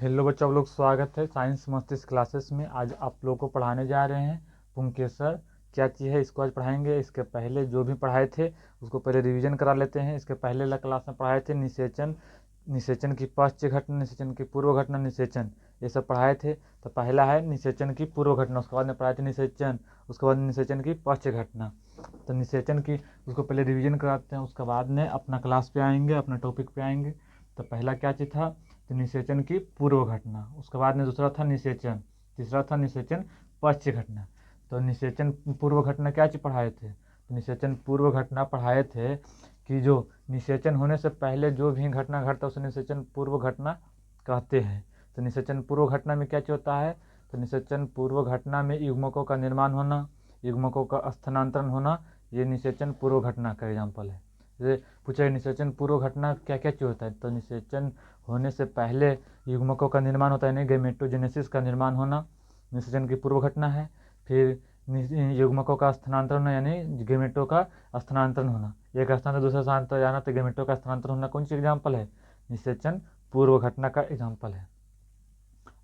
Hello बच्चों, आप लोग स्वागत है साइंस मस्तिष्क क्लासेस में। आज आप लोग को पढ़ाने जा रहे हैं पुंकेसर क्या चीज़ है, इसको आज पढ़ाएंगे। इसके पहले जो भी पढ़ाए थे उसको पहले रिवीजन करा लेते हैं। इसके पहले क्लास में पढ़ाए थे निषेचन, निषेचन की पश्च घटना, निषेचन की पूर्व घटना, निषेचन, ये सब पढ़ाए थे। तो पहला है निषेचन की पूर्व घटना, उसके बाद में पढ़ाए थे निषेचन, उसके बाद निषेचन की पश्च घटना। तो निषेचन की उसको पहले रिवीजन कराते हैं, उसके बाद में अपना क्लास पे आएंगे, अपना टॉपिक पे आएंगे। तो पहला क्या चीज़ था, तो निषेचन की पूर्व घटना, उसके बाद में दूसरा था निषेचन, तीसरा था निषेचन पश्च घटना। तो निषेचन पूर्व घटना क्या चीज़ पढ़ाए थे, तो निषेचन पूर्व घटना पढ़ाए थे कि जो निषेचन होने से पहले जो भी घटना घटता है उसे निषेचन पूर्व घटना कहते हैं। तो निषेचन पूर्व घटना में क्या चीज़ होता है, तो निषेचन पूर्व घटना में युग्मकों का निर्माण होना, युग्मकों का स्थानांतरण होना, ये निषेचन पूर्व घटना का एग्जाम्पल है। जैसे पूछा निषेचन पूर्व घटना क्या क्या चीज़ होता है, तो निषेचन होने से पहले युग्मकों का निर्माण होता है, यानी गैमेटोजेनेसिस का निर्माण होना निषेचन की पूर्व घटना है। फिर युग्मकों का स्थानांतरण यानी गैमेटों का स्थानांतरण होना, एक स्थान से दूसरे स्थान पर जाना, तो गैमेटों का स्थानांतरण होना कौन सी एग्जाम्पल है, निषेचन पूर्व घटना का एग्जाम्पल है।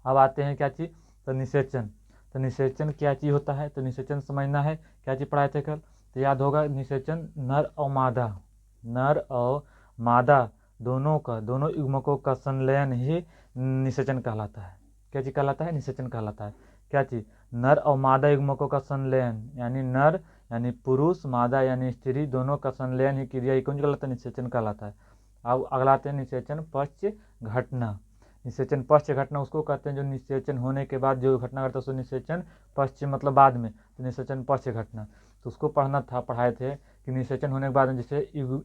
अब आते हैं क्या चीज़, तो निषेचन। तो निषेचन क्या चीज़ होता है, तो निषेचन समझना है क्या चीज़ पढ़ाए थे कल, तो याद होगा निषेचन नर और मादा, नर और मादा दोनों युग्मकों का संलयन ही निषेचन कहलाता है। क्या चीज़ कहलाता है, निषेचन कहलाता है। क्या चीज़, नर और मादा युग्मकों का संलयन, यानी नर यानी पुरुष, मादा यानी स्त्री, दोनों का संलयन ही क्रिया ही कौन कहलाता है, निषेचन कहलाता है। अब अगला आते हैं निषेचन पश्च घटना। निषेचन पश्च घटना उसको कहते हैं जो निषेचन होने के बाद जो घटना घटता है उसको निषेचन पश्च मतलब बाद में, तो निषेचन पश्च घटना। तो उसको पढ़ना था, पढ़ाए थे कि निषेचन होने के बाद जैसे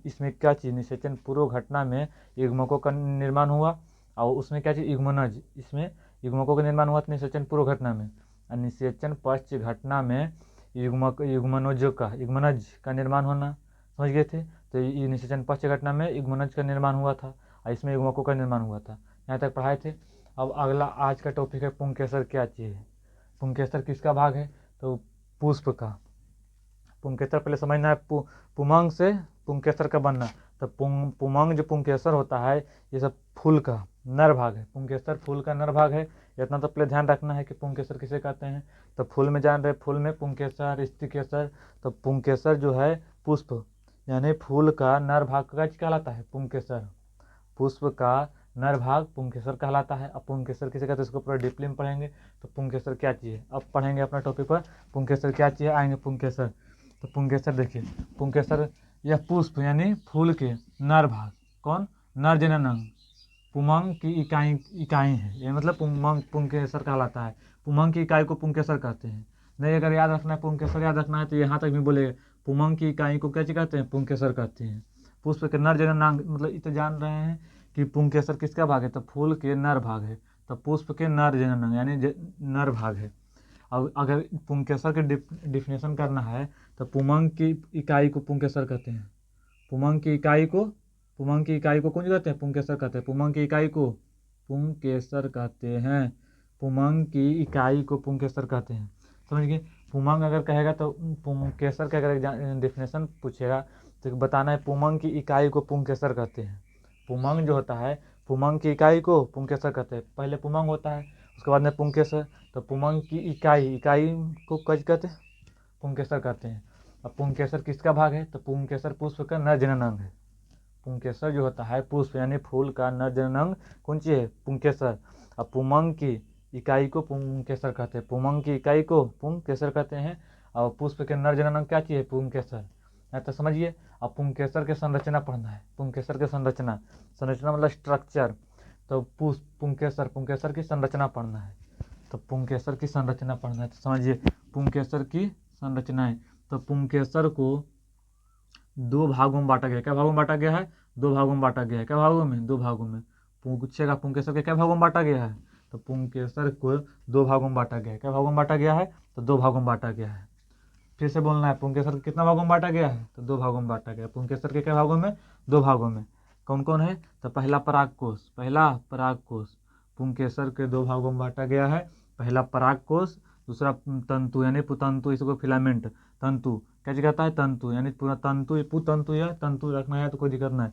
इसमें क्या चीज़, निषेचन पूर्व घटना में युग्मकों का निर्माण हुआ, और उसमें क्या चीज़ युग्मनज, इसमें युग्मकों का निर्माण हुआ था निषेचन पूर्व घटना में। और निषेचन पश्च घटना में युग्मनज का निर्माण होना, समझ गए थे। तो ये निषेचन पश्च घटना में युग्मनज का निर्माण हुआ था और इसमें युग्मकों का निर्माण हुआ था। यहाँ तक पढ़ाए थे। अब अगला आज का टॉपिक है पुंकेसर क्या चीज़ है। पुंकेसर किसका भाग है, तो पुष्प का। पुंकेसर पहले समझना है, पुमंग से पुंकेसर का बनना। तो पुमंग जो पुंकेसर होता है ये सब फूल का नर भाग है, पुंकेसर फूल का नर भाग है। इतना तो पहले ध्यान रखना है कि पुंकेसर किसे कहते हैं। तो फूल में जान रहे, फूल में पुंकेसर, स्त्रीकेसर। तो पुंकेसर जो है पुष्प यानी फूल का नर भाग का कहलाता है पुंकेसर। पुष्प का नर भाग पुंकेसर कहलाता है। अब पुंकेसर किसे कहते हैं इसको पूरा डीपली में पढ़ेंगे। तो पुंकेसर क्या चीज़ है, अब पढ़ेंगे अपना टॉपिक पर, पुंकेसर क्या चीज़ है, आएंगे पुंकेसर। तो पुंकेसर देखिए, पुंकेसर यह पुष्प यानी फूल के नर भाग, कौन, नर जननांग, पुमंग की इकाई है, ये मतलब पुमंग पुंकेसर कहलाता है। पुमंग की इकाई को पुंकेसर कहते हैं। नहीं अगर याद रखना है, पुंकेसर याद रखना है तो यहाँ तक भी बोले, पुमंग की इकाई को क्या कहते हैं, पुंकेसर कहते हैं। पुष्प के नर जननांग मतलब इतना जान रहे हैं कि पुंकेसर किसका भाग है, तो फूल के नर भाग है। तो पुष्प के नर जननांग यानी नर भाग है। अब अगर पुंकेसर के डिफिनेशन करना है तो पुमंग की इकाई को पुंकेसर कहते हैं। पुमंग की इकाई को कौन कहते हैं, पुंकेसर कहते हैं। पुमंग की इकाई को पुंकेसर कहते हैं। पुमंग की इकाई को पुंकेसर कहते हैं, समझ गए। पुमंग अगर कहेगा तो पुंकेसर का अगर डिफिनेशन पूछेगा तो बताना है पुमंग की इकाई को पुंकेसर कहते हैं। पुमंग जो होता है, पुमंग की इकाई को पुंकेसर कहते हैं। पहले पुमंग होता है उसके बाद में पुंकेसर। तो पुमंग की इकाई को क्या कहते हैं, पुंकेसर कहते हैं। अब पुंकेसर किसका भाग है, तो पुंकेसर पुष्प का नर जननांग है। पुंकेसर जो होता है पुष्प यानी फूल का नर जननांग कौन सी है, पुंकेसर। अब पुमंग की इकाई को पुंकेसर कहते हैं, पुमंग की इकाई को पुंकेसर कहते हैं। और पुष्प के नर जननांग क्या चीज़ है, पुंकेसर। तो समझिए। अब पुंकेसर के संरचना पढ़ना है, पुंकेसर के संरचना मतलब स्ट्रक्चर। तो पुंकेसर की संरचना पढ़ना है। तो पुंकेसर की संरचना पढ़ना है, तो समझिए पुंकेसर की संरचनाएं। तो पुंकेसर को दो भागों में बांटा गया, क्या भागों में बांटा गया है, दो भागों में बांटा गया है। क्या भागों में, दो भागों में। पूछेगा पुंकेसर के क्या भागों में बांटा गया है, तो पुंकेसर को दो भागों में बांटा गया है। क्या भागों में बांटा गया है, तो दो भागों में बांटा गया है। फिर से बोलना है, पुंकेसर के कितना भागों में बांटा गया है, तो दो भागों में बांटा गया है। पुंकेसर के क्या भागों में, दो भागों में। कौन कौन है, तो पहला परागकोश पुंकेसर के दो भागों में बांटा गया है। पहला परागकोश, दूसरा तंतु यानी पुतंतु, इसको फिलामेंट। तंतु क्या कहता है, तंतु यानी पूरा तंतु, पुतंतु या तंतु रखना है तो कोई दिक्कत नहीं।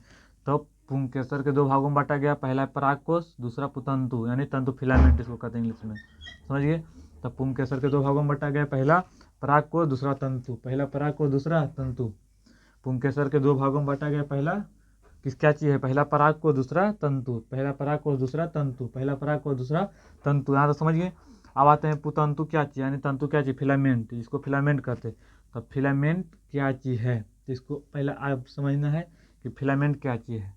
तो पुंकेसर के दो भागों में बांटा गया, पहला परागकोश, दूसरा पुतंतु यानी तंतु फिलामेंट इसको कहते हैं इंग्लिश में, समझिए। तो पुंकेसर के दो भागों में बांटा गया, पहला परागकोश दूसरा तंतु, पहला परागकोश दूसरा तंतु। पुंकेसर के दो भागों में बांटा गया, पहला क्या चीज़ है, पहला परागकोश दूसरा तंतु, पहला परागकोश दूसरा तंतु, पहला परागकोश दूसरा तंतु, यहाँ तो समझिए। अब आते हैं पुतंतु क्या चीज़, यानी तंतु क्या चीज़, फिलामेंट, इसको फिलामेंट कहते हैं। तो फिलामेंट क्या चीज़ है, तो इसको पहले आप समझना है कि फिलामेंट क्या चीज़ है।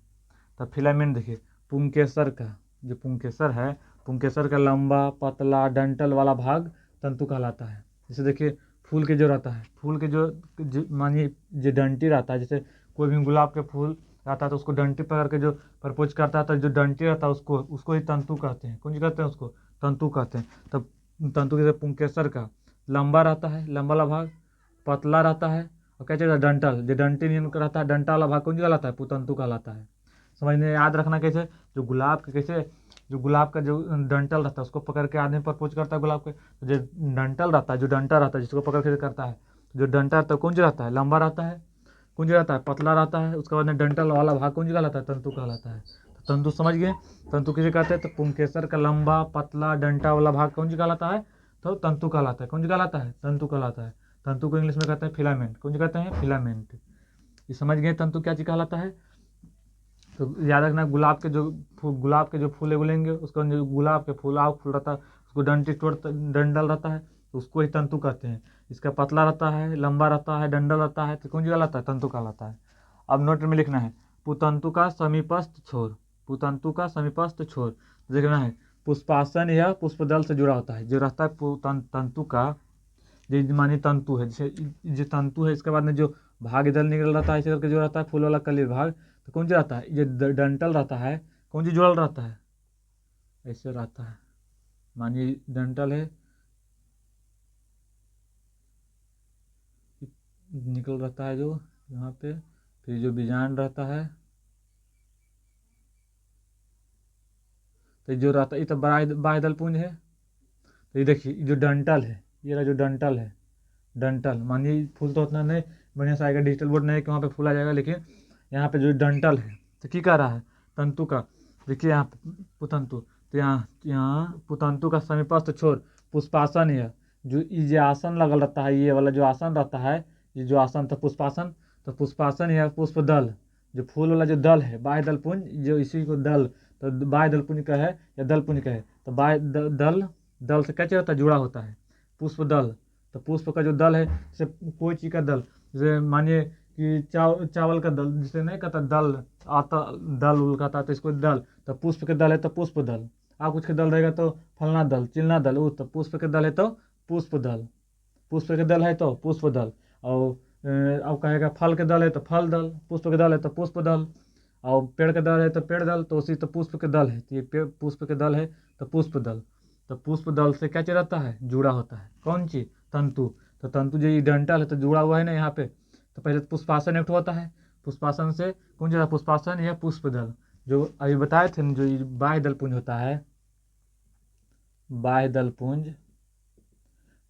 तो फिलामेंट देखिए, पुंकेसर का जो पुंकेसर है, पुंकेसर का लंबा पतला डंठल वाला भाग तंतु कहलाता है। जैसे देखिए फूल के जो रहता है, फूल के जो मानिए जो डंटी रहता है, जैसे कोई भी गुलाब के फूल रहता है तो उसको डंटी पकड़ के जो प्रपोज करता है, तो जो डंटी रहता है उसको ही तंतु कहते हैं। कौन सी कहते हैं, उसको तंतु कहते हैं। तब तंतु के पुंकेसर का लंबा रहता है, लंबा वाला भाग, पतला रहता है, और क्या चाहिए डंठल, जो डंटी नहीं रहता है, डंटा वाला भाग कौन सी कहलाता है, पुतंतु कहलाता है। समझने याद रखना कैसे, जो गुलाब का जो डंटल रहता है उसको पकड़ के आदमी प्रपोज करता है गुलाब के, तो जो डंटल रहता है, जो डंटा रहता है जिसको पकड़ के करता है, जो डंटा रहता है कौन सी रहता है, लंबा रहता है, कौन सी रहता है, पतला रहता है। उसके बाद में डंटल वाला भाग कौन सी कहलाता है, तंतु कहलाता है। तो तंतु समझ गए, तंतु किसे कहते हैं, तो पुंकेसर का लंबा पतला डंटा वाला भाग कौन सी कहलाता है, तो तंतु कहलाता है। कौन सी कहलाता है, तंतु कहलाता है। तंतु को इंग्लिश में कहते हैं फिलामेंट। कौन सी कहते हैं, फिलामेंट। ये समझ गए तंतु क्या चीज कहलाता है। तो याद रखना, गुलाब के जो फूल उगलेंगे उसका जो गुलाब के फूल रहता है उसको डंडल रहता है, तो उसको ही तंतु कहते हैं। इसका पतला रहता है, लंबा रहता है, डंडल रहता है, तो कौन सी कहलाता है, तंतु कहलाता है। अब नोट में लिखना है, पुतंतु का समीपस्थ छोर, पुतंतु का समीपस्थ छोर देखना है, पुष्पासन या पुष्पदल से जुड़ा होता है। जो रहता है तंतु का, जो मानी तंतु है, जैसे जो तंतु है इसके बाद में जो भाग इधर निकल रहता है, इसे करके जो रहता है फूल वाला कली भाग, तो कौन सी रहता है, जो डंटल रहता है कौन सी जुड़ल रहता है, ऐसे रहता है। मानिए डंटल है, निकल रहता है जो यहाँ पे, फिर जो बीजांड रहता है, तो जो रहता है ये तो बाह्यदल पुंज है। तो ये देखिए जो डंटल है, ये रहा जो डंटल है, डंटल मानिए फूल तो उतना नहीं बढ़िया से आएगा, डिजिटल बोर्ड नहीं कि वहाँ पे फूल आ जाएगा, लेकिन यहाँ पे जो डंटल है तो क्या कह रहा है, तंतु का। देखिए यहाँ पुतंतु, तो यहाँ पुतंतु का समीपस्थ छोर पुष्पासन है, जो ये आसन लगल रहता है, ये वाला जो आसन रहता है, ये जो आसन था पुष्पासन, तो पुष्पासन या पुष्पदल, जो फूल वाला जो दल है बाह्य दल पुंज, जो इसी को दल, तो बाह्य दल पुंज का है या दल पुंज का है, तो बाह्य दल से क्या होता है, जुड़ा होता है पुष्प दल। तो पुष्प का जो दल है, जैसे कोई चीज़ का दल, जैसे मानिए कि चावल का दल, जिसे नहीं कहता दल आता, दल उल कहता, तो इसको दल, तो पुष्प के दल है तो पुष्प दल। आप कुछ के दल रहेगा तो फलना दल, चिलना दल, वो तो पुष्प के दल है तो पुष्प दल, पुष्प के दल है तो पुष्प दल। और अब कहेगा फल के दल है तो फल दल, पुष्प के दल है तो पुष्प दल, और पेड़ के दल है तो पेड़ दल, तो उसी तो पुष्प के दल है, तो ये पुष्प के दल है तो पुष्प दल। तो पुष्प दल से क्या रहता है, जुड़ा होता है कौन चीज, तंतु। तो तंतु जो ये डंटल है तो जुड़ा हुआ है ना यहाँ पे, तो पहले तो पुष्पासन एक होता है, पुष्पासन से कौन सा, पुष्पासन या पुष्पदल, जो अभी बताए थे जो बाह्य दल पुंज होता है, बाह्य दल पुंज,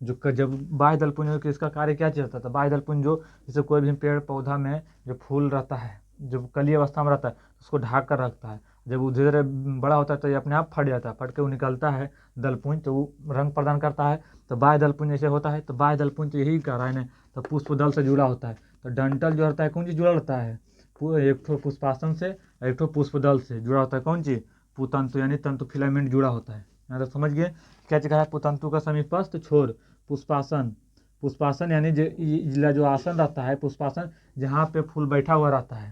जो जब बाह्य दल पुंज इसका कार्य क्या चीज होता है, बाह्य दल पुंज जो जैसे कोई भी पेड़ पौधा में जो फूल रहता है, जब कली अवस्था में रहता है उसको ढाक कर रखता है, जब वो धीरे धीरे बड़ा होता है तो ये अपने आप फट जाता है, फट के वो निकलता है दलपुंज, तो वो रंग प्रदान करता है। तो बाह्य दलपुंज ऐसे होता है, तो बाह्य दलपुंज तो यही कह रहा है ना, तो पुष्प दल से जुड़ा होता है। तो डंटल जो रहता है कौन चीज जुड़ा रहता है, एक ठो पुष्पासन से, एक ठो पुष्प दल से जुड़ा होता है कौन चीज, पुतंतु यानी तंतु फिलामेंट जुड़ा होता है। यहाँ तो समझ गए क्या चीज है, पुतंतु का समीपस्थ छोर पुष्पासन, पुष्पासन यानी जो आसन रहता है पुष्पासन, जहाँ पे फूल बैठा हुआ रहता है,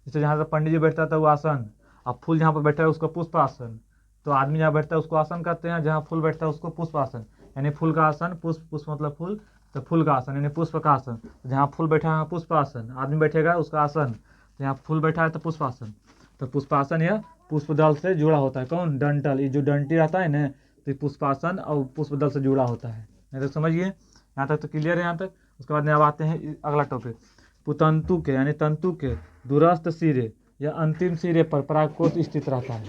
जैसे जहाँ से पंडित जी बैठता था वो आसन, अब फूल जहाँ पर बैठा है उसको पुष्पासन, तो आदमी जहाँ बैठता है उसको आसन कहते हैं, जहाँ फूल बैठता है उसको पुष्पासन, यानी फूल का आसन, पुष्प मतलब फूल, तो फूल का आसन यानी पुष्प का आसन, जहाँ फूल बैठा है पुष्पासन, आदमी बैठेगा उसका आसन, तो यहाँ फूल बैठा है तो पुष्पासन। तो पुष्पासन या पुष्पदल से जुड़ा होता है कौन, डंटल, ये जो डंटी रहता है ना, तो पुष्पासन और पुष्पदल से जुड़ा होता है। नहीं तो समझिए यहाँ तक तो क्लियर है यहाँ तक। उसके बाद में अब आते हैं अगला टॉपिक, पुतंतु के यानी तंतु के दूरस्थ सिरे या अंतिम सिरे पर परागकोश स्थित रहता है।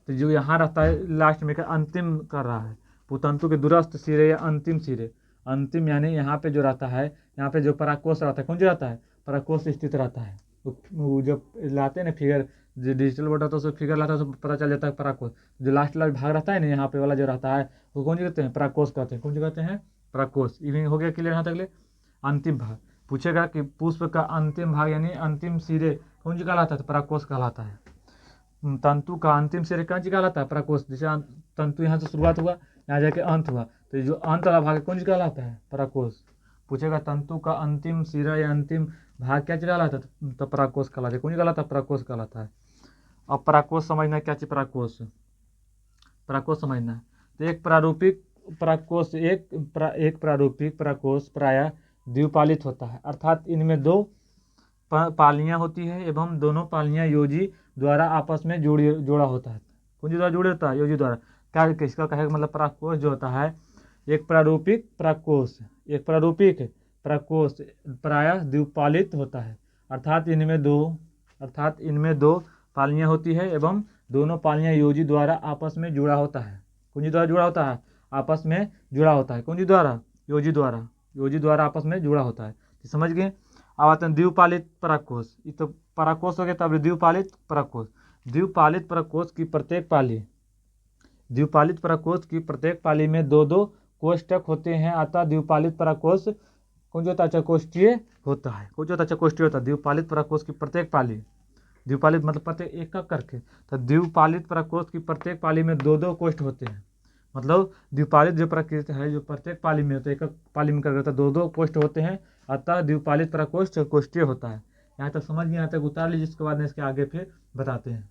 तो जो यहाँ रहता है लास्ट में अंतिम कर रहा है, पुतंतु के दूरस्थ सिरे या अंतिम सिरे, अंतिम यानी यहाँ पे जो रहता है, यहाँ पे जो परागकोश रहता है कौन जो रहता है, परागकोश स्थित रहता है। वो जब लाते हैं ना फिगर जो डिजिटल बोर्ड रहता है उसमें फिगर लाता है तो पता चल जाता है पराकोष। जो लास्ट वाला भाग रहता है ना यहाँ पे वाला जो रहता है वो कौन सी कहते हैं, पराकोष कहते हैं। कौन सी कहते हैं, पराकोष। इवन हो गया क्लियर यहाँ तक ले। अंतिम भाग पूछेगा कि पुष्प का अंतिम भाग यानी अंतिम सिरे कौन सी कहलाता है, तो पराकोष कहलाता है। तंतु का अंतिम सिरे कौन सी कहलाता है, पराकोष। जैसे तंतु यहाँ से शुरुआत हुआ यहाँ जाके अंत हुआ, तो ये जो अंत वाला भाग है कौन सी कहलाता है, पराकोष। पूछेगा तंतु का अंतिम सिरा या अंतिम भाग क्या कहलाता है, तो पराकोष कहलाता है। कौन सी कहलाता है, पराकोष कहलाता है। अब पराकोष समझना है, क्या चीज पराकोष, पराकोष समझना है। तो एक प्रारूपिक पराकोष एक प्रारूपिक पराकोष प्रायः द्विपालित होता है, अर्थात इनमें दो पालियां होती है एवं दोनों पालियां योजी द्वारा आपस में जोड़ा होता है। कौन सी द्वारा जोड़े होता है, योजी द्वारा। क्या किसका कहे मतलब पराकोष जो होता है एक प्रारूपिक पराकोष, एक प्रारूपिक पराकोष प्रायः द्विपालित होता है, अर्थात इनमें दो पालियां होती है एवं दोनों पालियां योजी द्वारा आपस में जुड़ा होता है। कौन सी द्वारा जुड़ा होता है, आपस में जुड़ा होता है। कौन सी द्वारा, योजी द्वारा आपस में जुड़ा होता है। तो समझ गए। अब आते हैं द्विपालित पराकोष। ये तो पराकोष हो गया, तब द्विपालित पराकोष। द्विपालित पराकोष की प्रत्येक पाली में दो दो कोष्ठक होते हैं, अतः द्विपालित पराकोष कौन जो होता है, चकोष्ठीय होता है। कौन जो होता है, चकोष्ठीय होता है। द्विपालित पराकोष की प्रत्येक पाली, द्विपालित मतलब प्रत्येक एक करके, तो द्विपालित पराकोष की प्रत्येक पाली में दो दो कोष्ठ होते हैं। मतलब द्विपालित जो प्रकृति है जो प्रत्येक पाली में होता है, एक पाली में करता है दो दो कोष्ठ होते हैं, अतः द्विपालित पराकोष चकोष्ठीय होता है। यहाँ तक समझ में, यहाँ तक उतार लीजिए, इसके बाद में इसके आगे फिर बताते हैं।